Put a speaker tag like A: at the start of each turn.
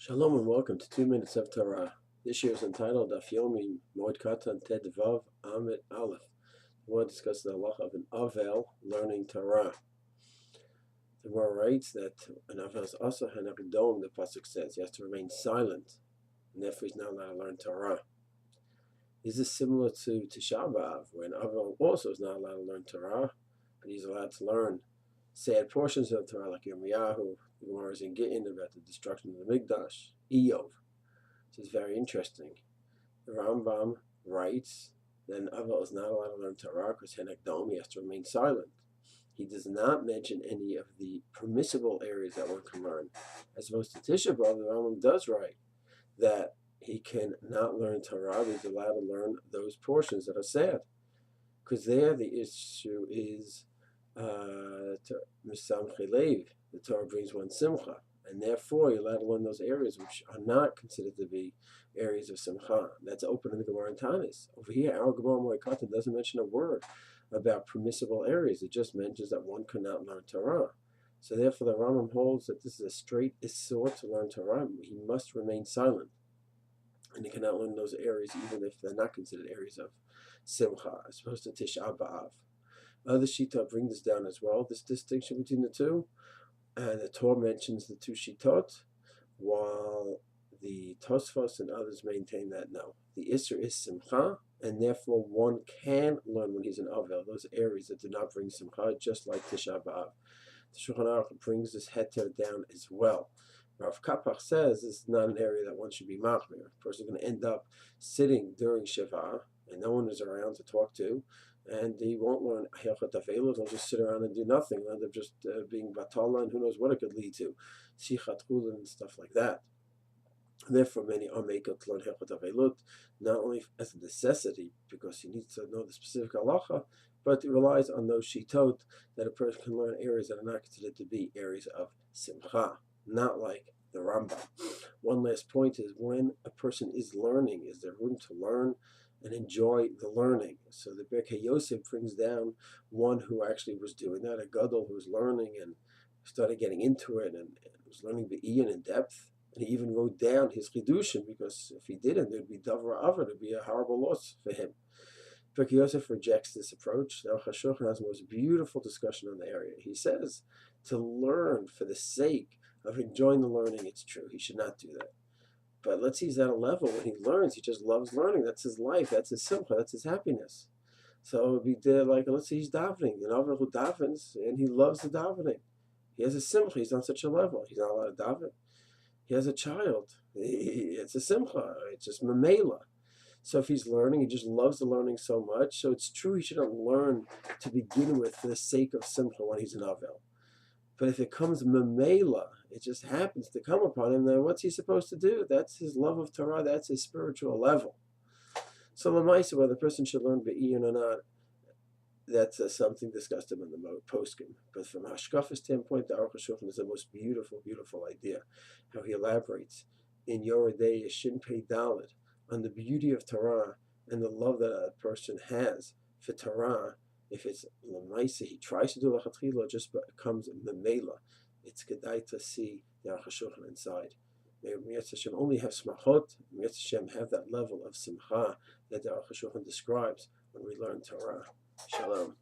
A: Shalom and welcome to 2 Minutes of Torah. This year is entitled Daf Yomi Moaid Katan Vav Amit Aleph. We'll discuss the halacha of an Avail learning Torah. The Gemara writes that an Avail is also hanakdom. The pasuk says he has to remain silent, and therefore he's not allowed to learn Torah. This is similar to Tisha B'av, where an Avail also is not allowed to learn Torah, but he's allowed to learn sad portions of Torah, like Yirmiyahu. The Gemara is in Gittin about the destruction of the Mikdash, Eov. This is very interesting. The Rambam writes that an Avail is not allowed to learn Torah because Henekdom, he has to remain silent. He does not mention any of the permissible areas that one can learn. As opposed to Tisha B'av, the Rambam does write that he can not learn Torah, but he's allowed to learn those portions that are sad. Because there the issue is the Torah brings one simcha, and therefore you're allowed to learn those areas which are not considered to be areas of simcha. That's open in the Gemara and Taanit. Over here, our Gemara Moaid Katan doesn't mention a word about permissible areas. It just mentions that one cannot learn Torah. So therefore the Rambam holds that this is a straight issur to learn Torah. He must remain silent, and he cannot learn those areas even if they're not considered areas of simcha, as opposed to Tisha B'av. Other Shitot bring this down as well, this distinction between the two. And the Torah mentions the two Shitot, while the Tosfot and others maintain that no. The Isser is Simcha, and therefore one can learn when he's in Avail, those areas that do not bring Simcha, just like Tisha B'av. The Shulchan Aruch brings this heter down as well. Rav Kapach says this is not an area that one should be machmir. A person is going to end up sitting during Sevara, and no one is around to talk to, and he won't learn Hilchot Availut. He'll just sit around and do nothing. He'll end up just being batala, and who knows what it could lead to, sichat chulin and stuff like that. Therefore, many are making to learn Hilchot Availut, not only as a necessity because he needs to know the specific halacha, but it relies on those shitot that a person can learn areas that are not considered to be areas of simcha, not like the Rambam. One last point is when a person is learning, is there room to learn and enjoy the learning? So the Birkei Yosef brings down one who actually was doing that, a gadol who was learning and started getting into it and was learning the Ian in depth. And he even wrote down his chidushim, because if he didn't, there'd be davar ava, it'd be a horrible loss for him. Birkei Yosef rejects this approach. The Aruch HaShulchan has the most beautiful discussion on the area. He says to learn for the sake of enjoying the learning, it's true. He should not do that. But let's see, he's at a level when he learns, he just loves learning. That's his life, that's his simcha, that's his happiness. So it would be like, let's say he's davening, an Avail who davens, and he loves the davening. He has a simcha, he's on such a level, he's not allowed to daven. He has a child, it's a simcha, it's just mamela. So if he's learning, he just loves the learning so much. So it's true he shouldn't learn to begin with for the sake of simcha when he's an Avail. But if it comes mamela, it just happens to come upon him, then what's he supposed to do? That's his love of Torah, that's his spiritual level. So Lamaisa, whether the person should learn Be'iyun or not, that's something discussed in the Poskim. But from Hashkafa's standpoint, the Aruch HaShulchan is the most beautiful, beautiful idea. How he elaborates in Yoredei Shin Pei Dalet on the beauty of Torah and the love that a person has for Torah. If it's Lamaisa, he tries to do Lachatchila, just becomes Memela. It's Kedai to see the Aruch HaShulchan inside. May Myers Hashem only have smachot, Myers Hashem have that level of simcha that the Aruch HaShulchan describes when we learn Torah. Shalom.